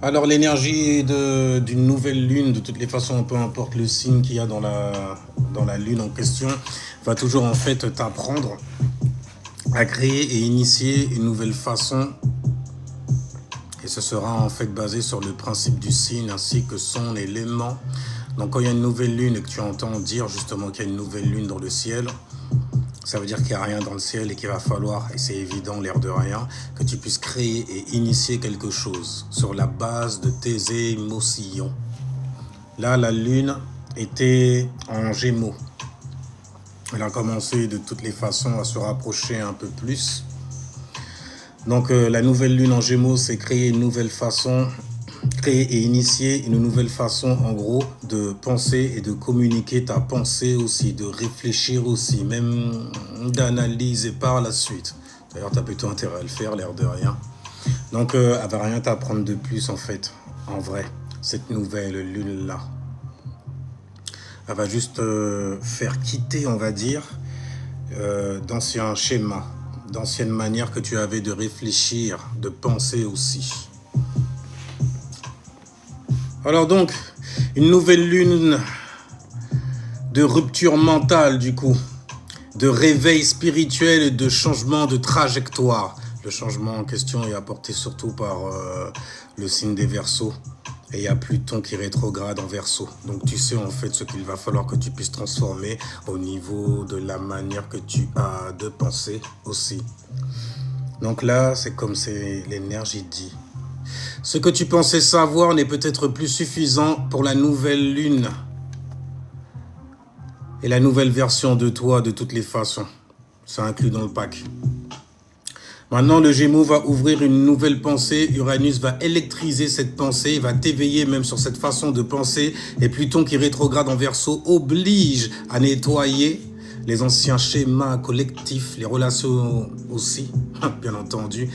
Alors l'énergie d'une nouvelle lune, de toutes les façons, peu importe le signe qu'il y a dans la lune en question, va toujours en fait t'apprendre à créer et initier une nouvelle façon. Et ce sera en fait basé sur le principe du signe ainsi que son élément. Donc quand il y a une nouvelle lune et que tu entends dire justement qu'il y a une nouvelle lune dans le ciel, ça veut dire qu'il n'y a rien dans le ciel et qu'il va falloir, et c'est évident l'air de rien, que tu puisses créer et initier quelque chose sur la base de tes émotions. Là, la lune était en Gémeaux. Elle a commencé de toutes les façons à se rapprocher un peu plus. Donc la nouvelle lune en Gémeaux, c'est créer une nouvelle façon, créer et initier une nouvelle façon en gros de penser et de communiquer ta pensée aussi, de réfléchir aussi, même d'analyser par la suite. D'ailleurs, tu as plutôt intérêt à le faire, l'air de rien. Donc elle va rien t'apprendre de plus en fait, en vrai, cette nouvelle lune-là. Elle va juste faire quitter, on va dire, d'anciens schémas, d'anciennes manières que tu avais de réfléchir, de penser aussi. Alors donc, une nouvelle lune de rupture mentale du coup, de réveil spirituel et de changement de trajectoire. Le changement en question est apporté surtout par le signe des Verseaux. Et il y a Pluton qui rétrograde en Verseau. Donc tu sais en fait ce qu'il va falloir que tu puisses transformer au niveau de la manière que tu as de penser aussi. Donc là, c'est comme l'énergie dit. Ce que tu pensais savoir n'est peut-être plus suffisant pour la nouvelle lune. Et la nouvelle version de toi de toutes les façons. Ça inclut dans le pack. Maintenant, le Gémeaux va ouvrir une nouvelle pensée. Uranus va électriser cette pensée, va t'éveiller même sur cette façon de penser. Et Pluton qui rétrograde en Verseau oblige à nettoyer les anciens schémas collectifs, les relations aussi, bien entendu,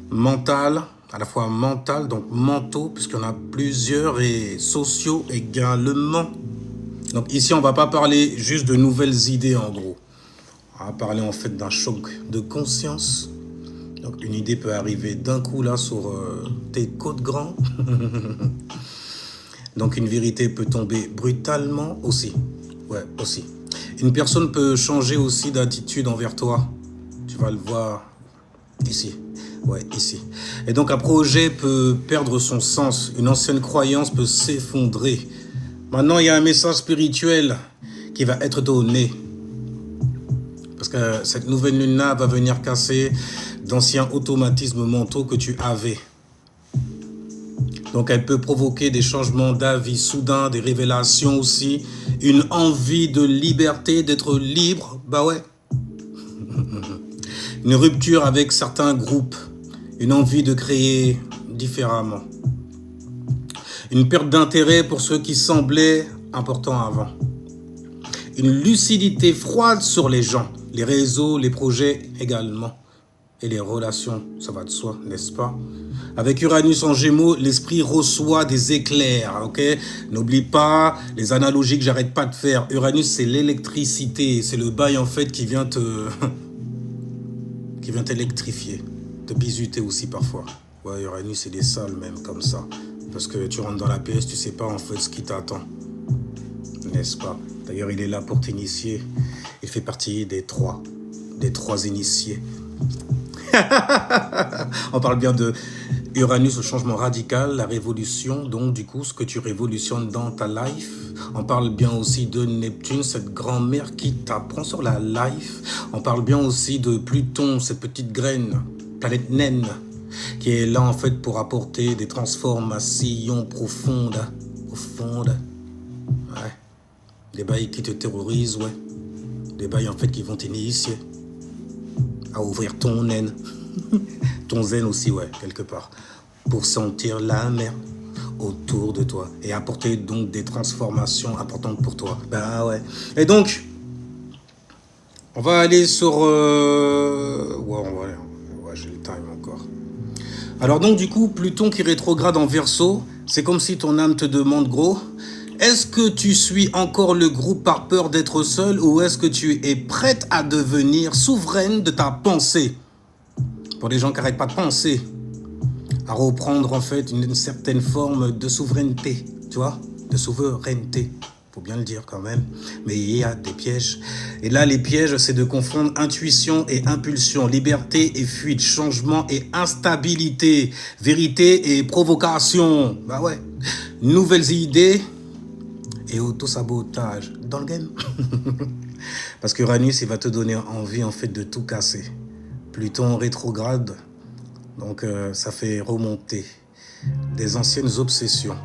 mentales, à la fois mentales, donc mentaux, puisqu'il y en a plusieurs, et sociaux également. Donc ici, on ne va pas parler juste de nouvelles idées en gros. On va parler en fait d'un choc de conscience. Donc une idée peut arriver d'un coup là sur tes côtes grands. Donc une vérité peut tomber brutalement aussi. Ouais, aussi. Une personne peut changer aussi d'attitude envers toi. Tu vas le voir ici. Ouais, ici. Et donc un projet peut perdre son sens. Une ancienne croyance peut s'effondrer. Maintenant, il y a un message spirituel qui va être donné. Parce que cette nouvelle lune-là va venir casser d'anciens automatismes mentaux que tu avais. Donc elle peut provoquer des changements d'avis soudains, des révélations aussi, une envie de liberté, d'être libre, bah ouais. Une rupture avec certains groupes, une envie de créer différemment. Une perte d'intérêt pour ce qui semblait important avant. Une lucidité froide sur les gens, les réseaux, les projets également. Et les relations, ça va de soi, n'est-ce pas? Avec Uranus en Gémeaux, l'esprit reçoit des éclairs, ok? N'oublie pas les analogies que j'arrête pas de faire. Uranus, c'est l'électricité, c'est le bail en fait qui vient t'électrifier, te bisuter aussi parfois. Ouais, Uranus, c'est des salles même comme ça. Parce que tu rentres dans la pièce, tu sais pas en fait ce qui t'attend, n'est-ce pas? D'ailleurs, il est là pour t'initier. Il fait partie des trois initiés. On parle bien de Uranus, le changement radical, la révolution, donc du coup ce que tu révolutionnes dans ta life. On parle bien aussi de Neptune, cette grand-mère qui t'apprend sur la life. On parle bien aussi de Pluton, cette petite graine, planète naine, qui est là en fait pour apporter des transformations profondes. Ouais. Des bails qui te terrorisent, ouais. Des bails en fait qui vont t'initier à ouvrir ton naine, ton zen aussi, ouais, quelque part, pour sentir la mer autour de toi et apporter donc des transformations importantes pour toi. Bah ouais. Et donc, on va aller sur... Ouais, j'ai le time encore. Alors donc, du coup, Pluton qui rétrograde en Verseau, c'est comme si ton âme te demande, gros, est-ce que tu suis encore le groupe par peur d'être seul ou est-ce que tu es prête à devenir souveraine de ta pensée? Pour les gens qui n'arrêtent pas de penser. à reprendre en fait une certaine forme de souveraineté, tu vois, de souveraineté. Faut bien le dire quand même, mais il y a des pièges. Et là, les pièges, c'est de confondre intuition et impulsion, liberté et fuite, changement et instabilité, vérité et provocation. Bah ouais, nouvelles idées et auto-sabotage dans le game. Parce qu'Uranus, il va te donner envie en fait de tout casser. Pluton rétrograde, donc ça fait remonter des anciennes obsessions.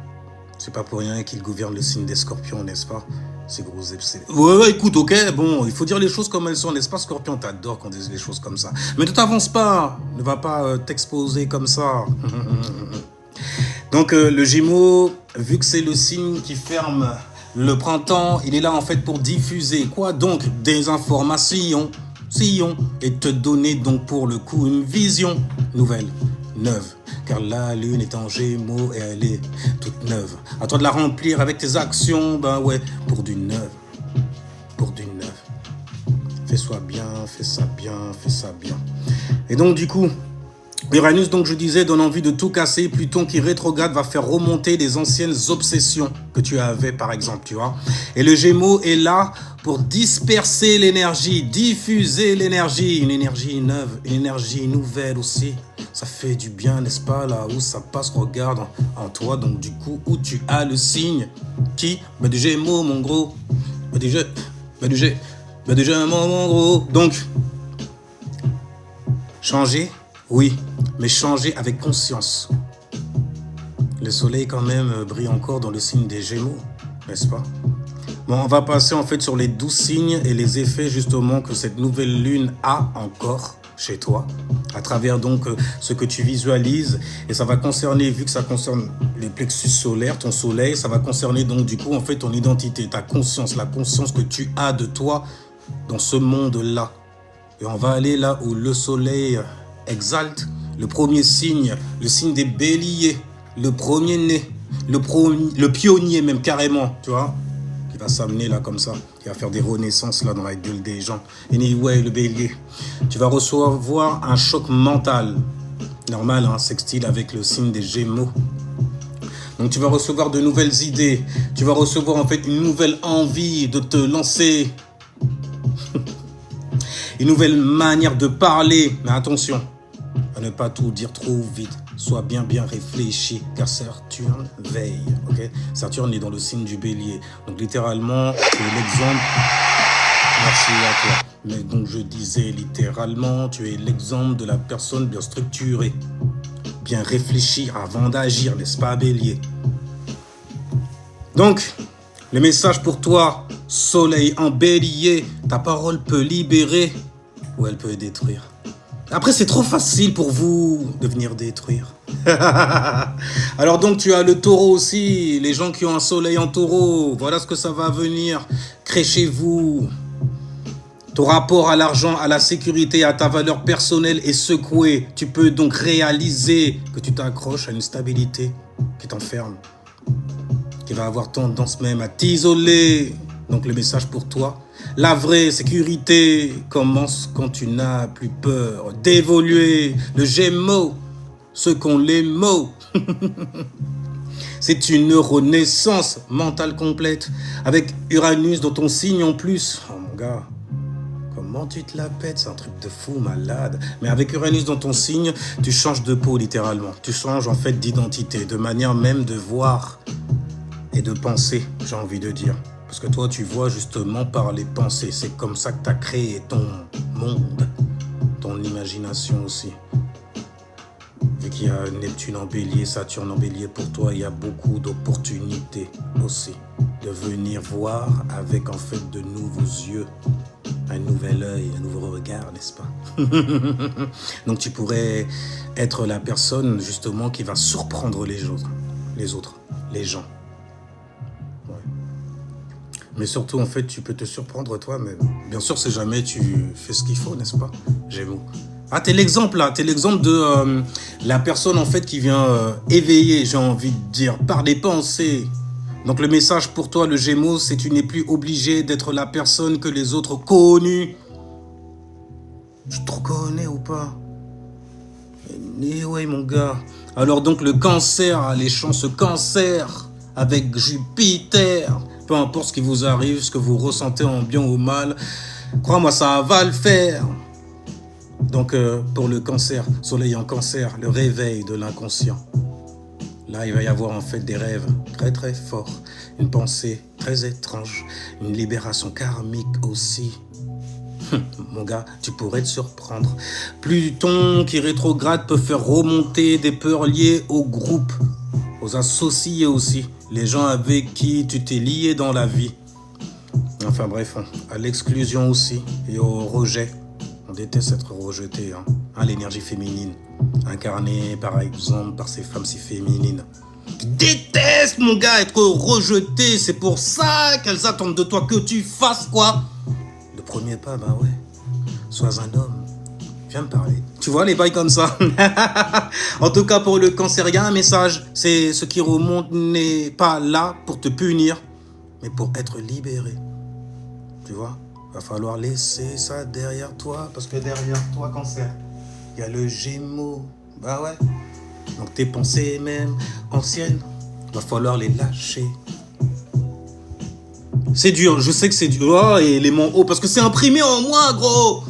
C'est pas pour rien qu'il gouverne le signe des Scorpions, n'est-ce pas? Ces gros obsessions. Ouais, écoute, ok, bon, il faut dire les choses comme elles sont, n'est-ce pas, Scorpion? T'adores qu'on dise les choses comme ça. Mais ne t'avance pas, ne va pas t'exposer comme ça. Donc le Gémeaux, vu que c'est le signe qui ferme le printemps, il est là en fait pour diffuser quoi donc? Des informations, et te donner donc pour le coup une vision nouvelle, neuve. Car la lune est en Gémeaux et elle est toute neuve. À toi de la remplir avec tes actions, ben ouais, pour du neuf. Pour du neuf. Fais-toi bien, fais ça bien, fais ça bien. Et donc du coup, Uranus, donc je disais, donne envie de tout casser. Pluton qui rétrograde va faire remonter des anciennes obsessions que tu avais, par exemple, tu vois. Et le Gémeaux est là pour disperser l'énergie, diffuser l'énergie, une énergie neuve, une énergie nouvelle aussi. Ça fait du bien, n'est-ce pas, là où ça passe, regarde en toi, donc du coup, où tu as le signe qui, du Gémeaux, mon gros, du Gémeaux, mon gros. Donc, changer. Oui, mais changer avec conscience. Le soleil quand même brille encore dans le signe des Gémeaux, n'est-ce pas? Bon, on va passer en fait sur les 12 signes et les effets justement que cette nouvelle lune a encore chez toi, à travers donc ce que tu visualises. Et ça va concerner, vu que ça concerne les plexus solaires, ton soleil, ça va concerner donc du coup en fait ton identité, ta conscience, la conscience que tu as de toi dans ce monde-là. Et on va aller là où le soleil exalte, le premier signe, le signe des béliers, le premier-né, le pionnier même carrément, tu vois, qui va s'amener là comme ça, qui va faire des renaissances là dans la gueule des gens. Anyway, le bélier, tu vas recevoir un choc mental, normal, hein, sextile avec le signe des Gémeaux. Donc tu vas recevoir de nouvelles idées, tu vas recevoir en fait une nouvelle envie de te lancer, une nouvelle manière de parler, mais attention, à ne pas tout dire trop vite. Sois bien réfléchi, car Saturne veille. Okay? Saturne est dans le signe du bélier. Donc littéralement, tu es l'exemple. Merci à toi. Mais donc je disais littéralement, tu es l'exemple de la personne bien structurée. Bien réfléchir avant d'agir, n'est-ce pas, bélier? Donc, le message pour toi, soleil en bélier, ta parole peut libérer ou elle peut détruire. Après, c'est trop facile pour vous de venir détruire. Alors donc, tu as le taureau aussi, les gens qui ont un soleil en taureau. Voilà ce que ça va venir créer chez vous. Ton rapport à l'argent, à la sécurité, à ta valeur personnelle est secoué. Tu peux donc réaliser que tu t'accroches à une stabilité qui t'enferme, qui va avoir tendance même à t'isoler. Donc le message pour toi, la vraie sécurité commence quand tu n'as plus peur d'évoluer. Le Gémeaux, ceux qui ont les mots. C'est une renaissance mentale complète. Avec Uranus dans ton signe en plus. Oh mon gars, comment tu te la pètes? C'est un truc de fou, malade. Mais avec Uranus dans ton signe, tu changes de peau littéralement. Tu changes en fait d'identité, de manière même de voir et de penser, j'ai envie de dire. Parce que toi, tu vois justement par les pensées. C'est comme ça que tu as créé ton monde, ton imagination aussi. Vu qu'il y a Neptune en bélier, Saturne en bélier pour toi, il y a beaucoup d'opportunités aussi. De venir voir avec en fait de nouveaux yeux, un nouvel œil, un nouveau regard, n'est-ce pas? Donc tu pourrais être la personne justement qui va surprendre les autres, les gens. Mais surtout, en fait, tu peux te surprendre toi-même. Bien sûr, c'est jamais tu fais ce qu'il faut, n'est-ce pas, Gémeaux? Ah, t'es l'exemple, là. T'es l'exemple de la personne, en fait, qui vient éveiller, j'ai envie de dire, par les pensées. Donc, le message pour toi, le Gémeaux, c'est que tu n'es plus obligé d'être la personne que les autres connus. Tu te reconnais ou pas? Oui, mon gars. Alors donc le cancer, les chances cancer avec Jupiter, peu importe ce qui vous arrive, ce que vous ressentez en bien ou mal, crois-moi, ça va le faire. Donc pour le cancer, soleil en cancer, le réveil de l'inconscient. Là, il va y avoir en fait des rêves très très forts, une pensée très étrange, une libération karmique aussi. Mon gars, tu pourrais te surprendre. Pluton qui rétrograde peut faire remonter des peurs liées au groupe, aux associés aussi, les gens avec qui tu t'es lié dans la vie. Enfin bref, à l'exclusion aussi et au rejet. On déteste être rejeté, l'énergie féminine, incarnée par exemple par ces femmes si féminines. Tu détestes, mon gars, être rejeté. C'est pour ça qu'elles attendent de toi que tu fasses quoi? Le premier pas, ben ouais, sois un homme. Viens me parler. Tu vois les bails comme ça. En tout cas, pour le cancer, il y a un message. C'est ce qui remonte n'est pas là pour te punir, mais pour être libéré. Tu vois? Va falloir laisser ça derrière toi, parce que derrière toi, cancer, il y a le Gémeaux. Bah ouais. Donc tes pensées même anciennes, va falloir les lâcher. C'est dur, je sais que c'est dur. Oh, et les mots hauts, parce que c'est imprimé en moi, gros.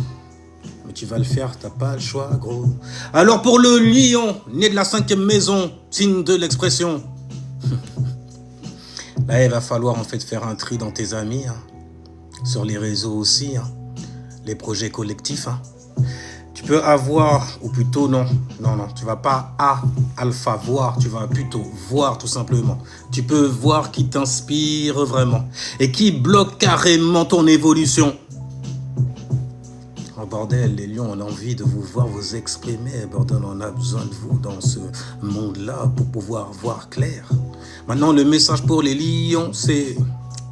Mais tu vas le faire, t'as pas le choix, gros. Alors pour le lion, né de la 5e maison, signe de l'expression. Là, il va falloir en fait faire un tri dans tes amis, sur les réseaux aussi, les projets collectifs. Tu peux avoir, ou plutôt non, tu vas pas alpha voir, tu vas plutôt voir tout simplement. Tu peux voir qui t'inspire vraiment et qui bloque carrément ton évolution. Oh bordel, les lions, on a envie de vous voir vous exprimer. Bordel, on a besoin de vous dans ce monde-là pour pouvoir voir clair. Maintenant, le message pour les lions, c'est...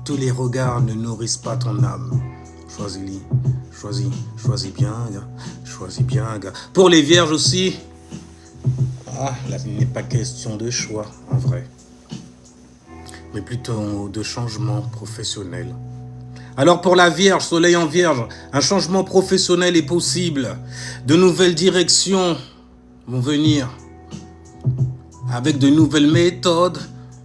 Tous les regards ne nourrissent pas ton âme. Choisis bien, gars. Choisis bien, gars. Pour les vierges aussi, là, il n'est pas question de choix, en vrai. Mais plutôt de changement professionnel. Alors pour la Vierge, soleil en Vierge, un changement professionnel est possible. De nouvelles directions vont venir. Avec de nouvelles méthodes,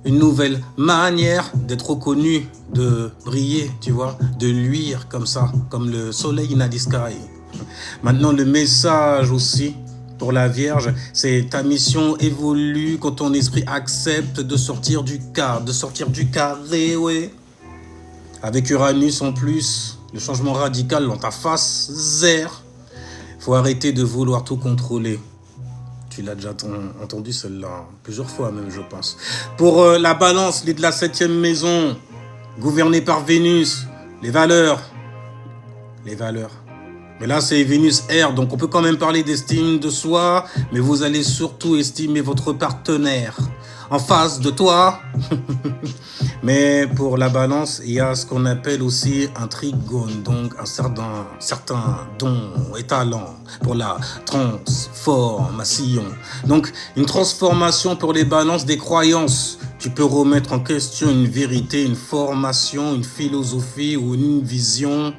une nouvelle manière d'être reconnu, de briller, tu vois, de luire comme ça, comme le soleil in the sky. Maintenant, le message aussi pour la Vierge, c'est ta mission évolue quand ton esprit accepte de sortir du cadre, de sortir du carré, ouais. Avec Uranus en plus, le changement radical dans ta face, zère. Faut arrêter de vouloir tout contrôler. Tu l'as déjà entendu celle-là, plusieurs fois même, je pense. Pour la balance, les de la 7e maison, gouvernée par Vénus, les valeurs. Mais là, c'est Vénus R, donc on peut quand même parler d'estime de soi, mais vous allez surtout estimer votre partenaire en face de toi. Mais pour la balance, il y a ce qu'on appelle aussi un trigone, donc un certain don et talent pour la transformation. Donc, une transformation pour les balances des croyances. Tu peux remettre en question une vérité, une formation, une philosophie ou une vision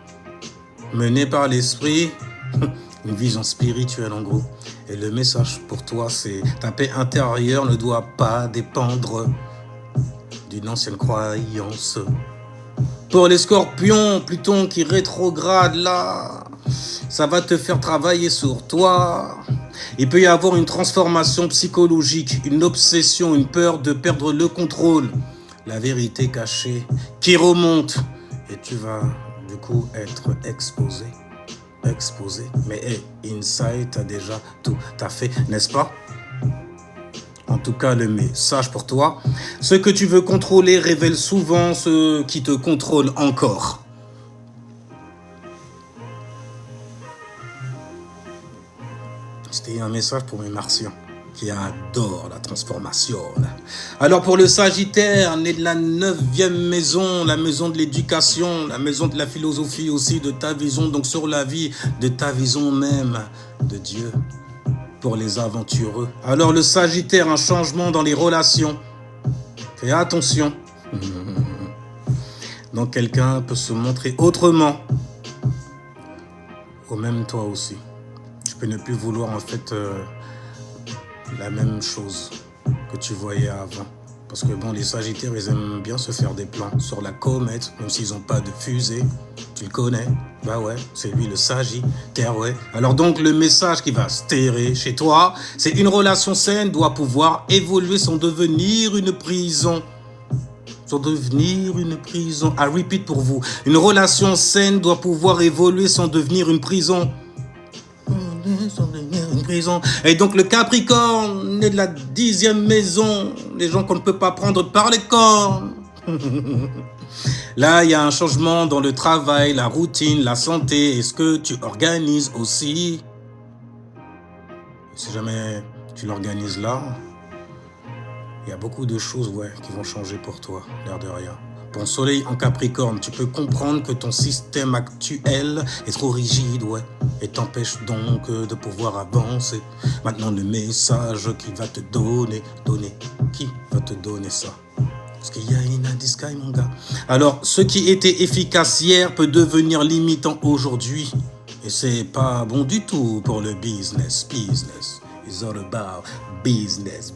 menée par l'esprit. Une vision spirituelle en gros. Et le message pour toi, c'est ta paix intérieure ne doit pas dépendre d'une ancienne croyance. Pour les scorpions, Pluton qui rétrograde là, ça va te faire travailler sur toi. Il peut y avoir une transformation psychologique, une obsession, une peur de perdre le contrôle. La vérité cachée qui remonte. Et tu vas du coup être exposé. Mais inside, t'as déjà tout à fait, n'est-ce pas? En tout cas, le message pour toi. Ce que tu veux contrôler révèle souvent ce qui te contrôle encore. C'était un message pour mes martiens qui adorent la transformation. Alors pour le Sagittaire, né de la 9e maison, la maison de l'éducation, la maison de la philosophie aussi, de ta vision, donc sur la vie, de ta vision même de Dieu. Pour les aventureux. Alors le Sagittaire, un changement dans les relations. Fais attention. Donc quelqu'un peut se montrer autrement. Ou même toi aussi. Tu peux ne plus vouloir en fait la même chose que tu voyais avant. Parce que bon, les Sagittaires, ils aiment bien se faire des plans sur la comète, même s'ils n'ont pas de fusée. Tu le connais? Bah ouais, c'est lui le Sagittaire, ouais. Alors donc, le message qui va se terrer chez toi, c'est une relation saine doit pouvoir évoluer sans devenir une prison. Sans devenir une prison. I repeat pour vous. Une relation saine doit pouvoir évoluer sans devenir une prison. Prison. Et donc le Capricorne est de la 10e maison, les gens qu'on ne peut pas prendre par les cornes. Là, il y a un changement dans le travail, la routine, la santé. Est-ce que tu organises aussi? Si jamais tu l'organises là, il y a beaucoup de choses qui vont changer pour toi, l'air de rien. Ton soleil en Capricorne, tu peux comprendre que ton système actuel est trop rigide, et t'empêche donc de pouvoir avancer. Maintenant, le message qui va te donner, qui va te donner ça? Parce qu'il y a une indice, mon gars. Alors, ce qui était efficace hier peut devenir limitant aujourd'hui. Et c'est pas bon du tout pour le business. It's all about business.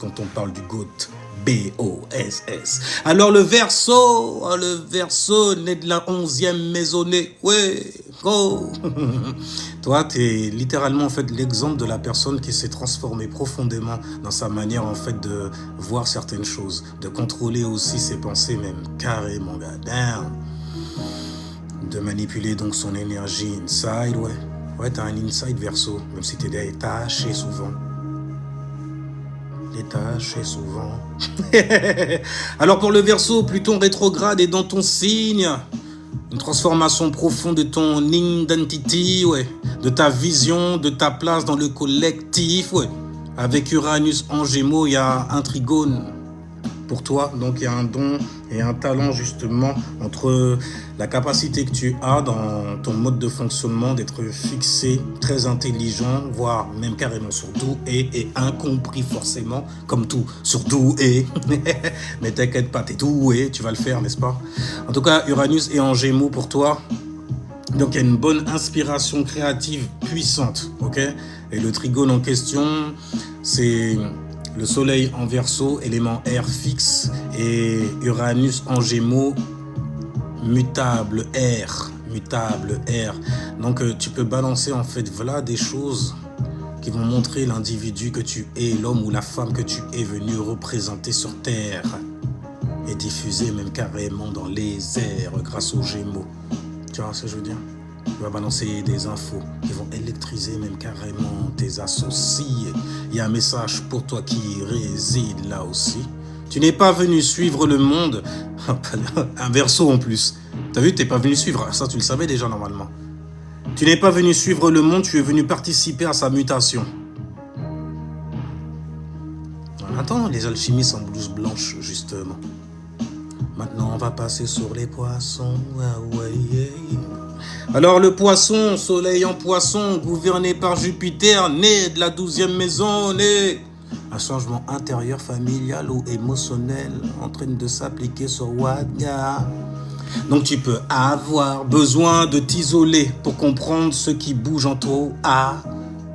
Quand on parle du GOAT. B-O-S-S. Alors le Verseau naît de la 11e maisonnée. Go. Toi, tu es littéralement en fait l'exemple de la personne qui s'est transformée profondément dans sa manière en fait de voir certaines choses, de contrôler aussi ses pensées même carrément, de manipuler donc son énergie inside, t'as un inside Verseau, même si t'es détaché souvent. Détaché souvent. Alors pour le Verseau, Pluton rétrograde est dans ton signe. Une transformation profonde de ton identity, de ta vision, de ta place dans le collectif. Avec Uranus en Gémeaux, il y a un trigone pour toi. Donc il y a un don et un talent justement entre la capacité que tu as dans ton mode de fonctionnement d'être fixé, très intelligent, voire même carrément sur doué et incompris forcément, comme tout sur doué. Mais t'inquiète pas, t'es doué, tu vas le faire, n'est-ce pas? En tout cas, Uranus est en Gémeaux pour toi. Donc il y a une bonne inspiration créative puissante, Et le trigone en question, c'est le soleil en Verseau, élément air fixe, et Uranus en Gémeaux, mutable air. Donc tu peux balancer en fait des choses qui vont montrer l'individu que tu es, l'homme ou la femme que tu es venu représenter sur Terre, et diffuser même carrément dans les airs grâce aux Gémeaux. Tu vois ce que je veux dire? Tu vas balancer des infos qui vont électriser même carrément tes associés. Il y a un message pour toi qui réside là aussi. Tu n'es pas venu suivre le monde. Un Verseau en plus. T'as vu, t'es pas venu suivre. Ça, tu le savais déjà normalement. Tu n'es pas venu suivre le monde, tu es venu participer à sa mutation. Attends, les alchimistes en blouse blanche, justement. Maintenant, on va passer sur les poissons. Alors, le poisson, soleil en poisson, gouverné par Jupiter, né de la 12e maison, né. Un changement intérieur, familial ou émotionnel en train de s'appliquer sur Wadga. Donc, tu peux avoir besoin de t'isoler pour comprendre ce qui bouge en toi,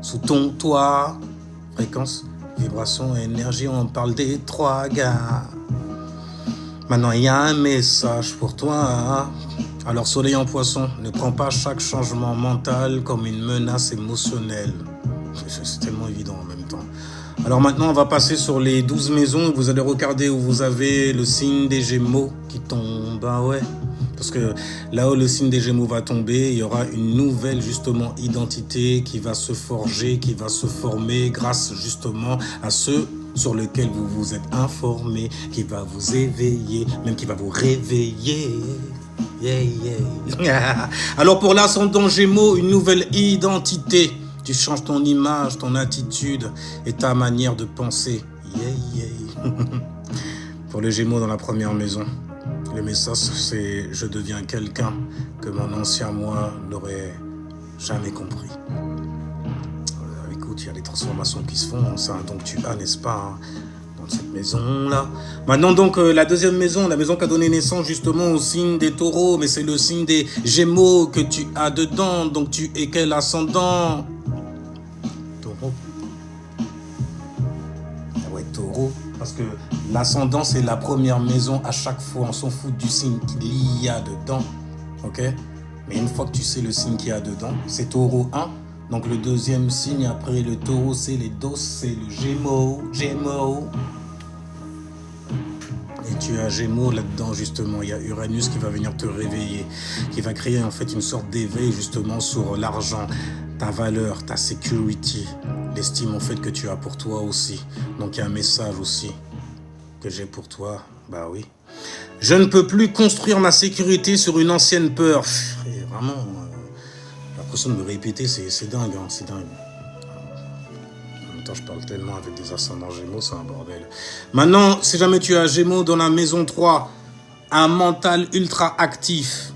sous ton toit. Fréquence, vibration, énergie, on parle des 3 gars. Maintenant, il y a un message pour toi. Alors, soleil en poisson, ne prends pas chaque changement mental comme une menace émotionnelle. C'est tellement évident en même temps. Alors maintenant, on va passer sur les 12 maisons. Vous allez regarder où vous avez le signe des Gémeaux qui tombe. Parce que là où le signe des Gémeaux va tomber, il y aura une nouvelle justement identité qui va se forger, qui va se former grâce justement à ceux sur lesquels vous vous êtes informé, qui va vous éveiller, même qui va vous réveiller. Alors pour l'ascendant Gémeaux, une nouvelle identité. Tu changes ton image, ton attitude et ta manière de penser. Pour les Gémeaux dans la première maison, le message c'est « Je deviens quelqu'un que mon ancien moi n'aurait jamais compris ». Écoute, il y a des transformations qui se font, ça, donc tu as, n'est-ce pas, dans cette maison-là. Maintenant donc, la deuxième maison, la maison qui a donné naissance justement au signe des taureaux, mais c'est le signe des Gémeaux que tu as dedans, donc tu es quel ascendant? taureau, parce que l'ascendant, c'est la première maison à chaque fois. On s'en fout du signe qu'il y a dedans. Ok? Mais une fois que tu sais le signe qu'il y a dedans, c'est taureau 1. Donc le deuxième signe après le taureau, c'est les dos, c'est le gémeaux. Et tu as Gémeaux là-dedans, justement. Il y a Uranus qui va venir te réveiller, qui va créer en fait une sorte d'éveil justement sur l'argent, ta valeur, ta sécurité, l'estime en fait que tu as pour toi aussi. Donc il y a un message aussi que j'ai pour toi. Bah oui. Je ne peux plus construire ma sécurité sur une ancienne peur. Et vraiment, j'ai l'impression de me répéter, c'est dingue, hein, c'est dingue. Je parle tellement avec des ascendants Gémeaux, c'est un bordel. Maintenant, si jamais tu as Gémeaux dans la maison 3, un mental ultra actif,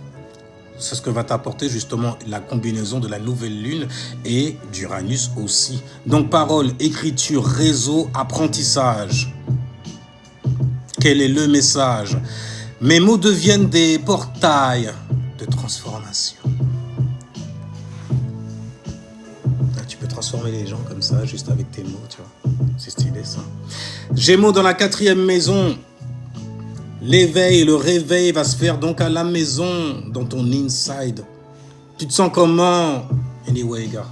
c'est ce que va t'apporter justement la combinaison de la nouvelle lune et d'Uranus aussi. Donc parole, écriture, réseau, apprentissage. Quel est le message? Mes mots deviennent des portails de transformation. Transformer les gens comme ça, juste avec tes mots, tu vois. C'est stylé, ça. Gémeaux dans la 4e maison. L'éveil, le réveil va se faire donc à la maison, dans ton inside. Tu te sens comment? Anyway, gars.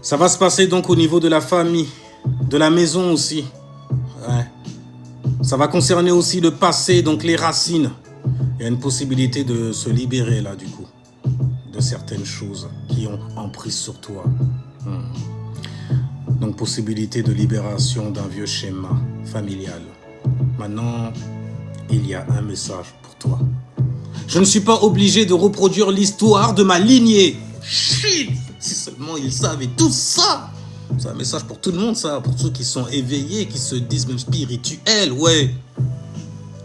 Ça va se passer donc au niveau de la famille, de la maison aussi. Ouais. Ça va concerner aussi le passé, donc les racines. Il y a une possibilité de se libérer, là, du coup, de certaines choses qui ont emprise sur toi. Donc possibilité de libération d'un vieux schéma familial. Maintenant, il y a un message pour toi. Je ne suis pas obligé de reproduire l'histoire de ma lignée. Shit! Si seulement ils savaient tout ça. C'est un message pour tout le monde, ça. Pour ceux qui sont éveillés, qui se disent même spirituels, ouais.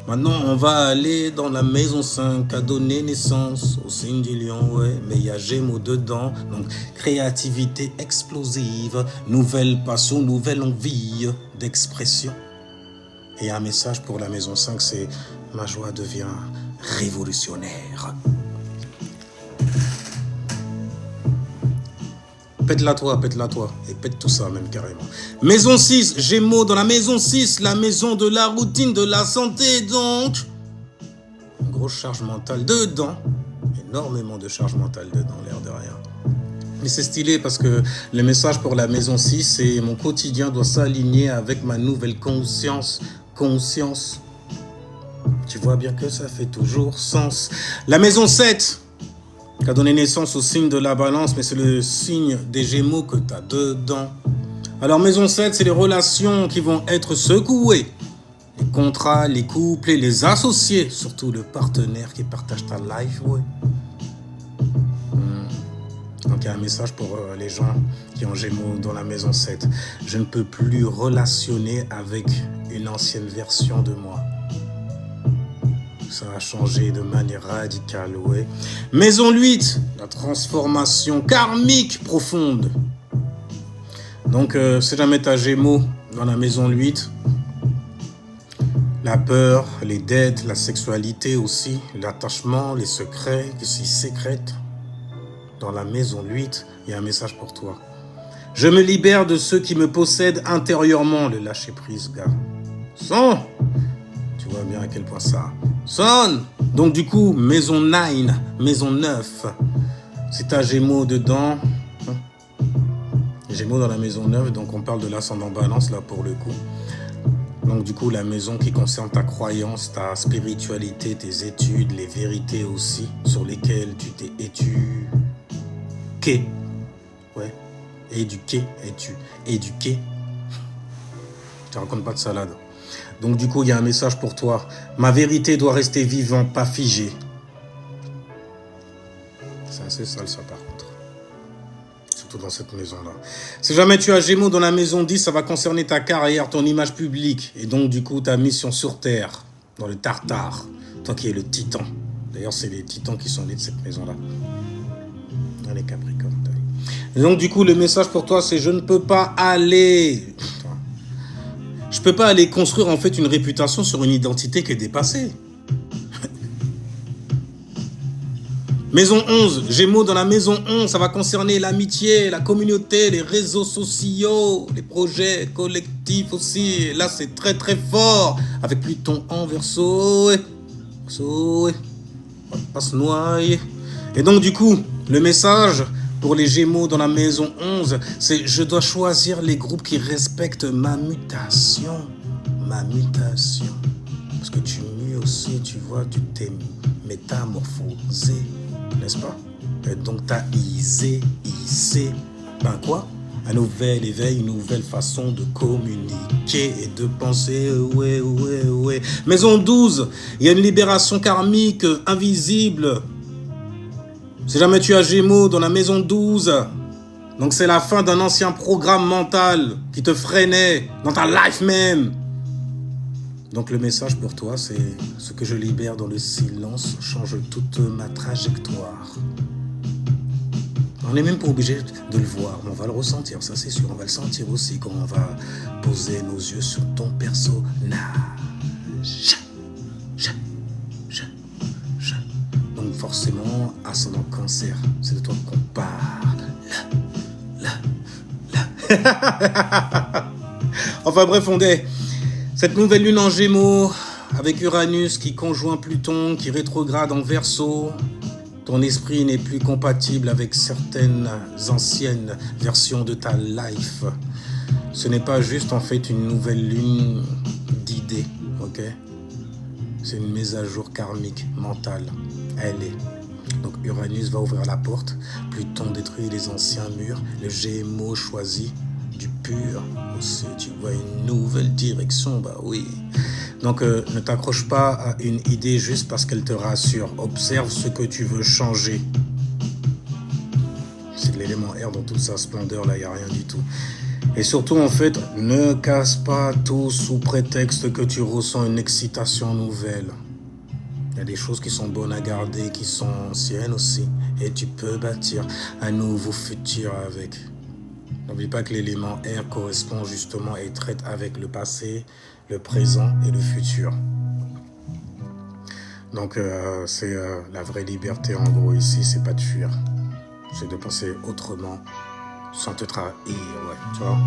Maintenant, on va aller dans la maison 5 à donner naissance au signe du lion, ouais. Mais il y a Gémeaux dedans, donc créativité explosive, nouvelle passion, nouvelle envie d'expression. Et un message pour la maison 5, c'est « Ma joie devient révolutionnaire ». Pète-la toi, et pète tout ça même carrément. Maison 6, Gémeaux dans la maison 6, la maison de la routine, de la santé donc. Une grosse charge mentale dedans, énormément de charge mentale dedans, l'air de rien. Mais c'est stylé parce que le message pour la maison 6, c'est mon quotidien doit s'aligner avec ma nouvelle conscience. Tu vois bien que ça fait toujours sens. La maison 7, qui a donné naissance au signe de la balance, mais c'est le signe des Gémeaux que tu as dedans. Alors, maison 7, c'est les relations qui vont être secouées. Les contrats, les couples et les associés, surtout le partenaire qui partage ta life, ouais. Donc, il y a un message pour les gens qui ont Gémeaux dans la maison 7. Je ne peux plus relationner avec une ancienne version de moi. Ça a changé de manière radicale, ouais. Maison 8, la transformation karmique profonde. Donc, si jamais tu as Gémeaux dans la maison 8, la peur, les dettes, la sexualité aussi, l'attachement, les secrets qui s'y sécrètent. Dans la maison 8, il y a un message pour toi. Je me libère de ceux qui me possèdent intérieurement, le lâcher prise, gars. Son. Tu vois bien à quel point ça sonne. Donc du coup, maison 9, maison 9. Si tu as Gémeaux dedans, Gémeaux dans la maison 9, donc on parle de l'ascendant balance là pour le coup. Donc du coup, la maison qui concerne ta croyance, ta spiritualité, tes études, les vérités aussi, sur lesquelles tu t'es éduqué. Ouais, éduqué. Je te raconte pas de salade. Donc du coup, il y a un message pour toi. Ma vérité doit rester vivante, pas figée. C'est assez sale ça par contre. Surtout dans cette maison-là. Si jamais tu as Gémeaux dans la maison 10, ça va concerner ta carrière, ton image publique. Et donc du coup, ta mission sur Terre, dans le Tartare. Toi qui es le titan. D'ailleurs, c'est les titans qui sont nés de cette maison-là. Les Capricornes. Et donc du coup, le message pour toi, c'est je ne peux pas aller... Je peux pas aller construire en fait une réputation sur une identité qui est dépassée. Maison 11, Gémeaux dans la maison 11, ça va concerner l'amitié, la communauté, les réseaux sociaux, les projets collectifs aussi. Là, c'est très très fort. Avec Pluton en Verseau, on va pas se noyer. Et donc du coup, le message pour les Gémeaux dans la maison 11, c'est je dois choisir les groupes qui respectent ma mutation. Ma mutation. Parce que tu mues aussi, tu vois, tu t'es métamorphosé, n'est-ce pas? Et donc t'as hissé, ben quoi? Un nouvel éveil, une nouvelle façon de communiquer et de penser, ouais. Maison 12, il y a une libération karmique invisible. Si jamais tu as Gémeaux dans la maison 12, donc c'est la fin d'un ancien programme mental qui te freinait dans ta life même. Donc le message pour toi, c'est ce que je libère dans le silence change toute ma trajectoire. On n'est même pas obligé de le voir, mais on va le ressentir, ça c'est sûr. On va le sentir aussi quand on va poser nos yeux sur ton personnage. Donc forcément, ascendant Cancer, c'est de toi qu'on parle. Là. Enfin bref, on est... Cette nouvelle lune en Gémeaux, avec Uranus qui conjoint Pluton, qui rétrograde en Verseau, ton esprit n'est plus compatible avec certaines anciennes versions de ta life. Ce n'est pas juste en fait une nouvelle lune d'idées, ok? C'est une mise à jour karmique, mentale. Elle est. Donc Uranus va ouvrir la porte, Pluton détruit les anciens murs, le Gémeaux choisit du pur aussi, tu vois une nouvelle direction, bah oui. Donc ne t'accroche pas à une idée juste parce qu'elle te rassure. Observe ce que tu veux changer. C'est de l'élément R dans toute sa splendeur, là il n'y a rien du tout. Et surtout en fait, ne casse pas tout sous prétexte que tu ressens une excitation nouvelle. Il y a des choses qui sont bonnes à garder, qui sont anciennes aussi. Et tu peux bâtir un nouveau futur avec. N'oublie pas que l'élément R correspond justement et traite avec le passé, le présent et le futur. Donc c'est la vraie liberté en gros ici, c'est pas de fuir. C'est de penser autrement sans te trahir, ouais, tu vois.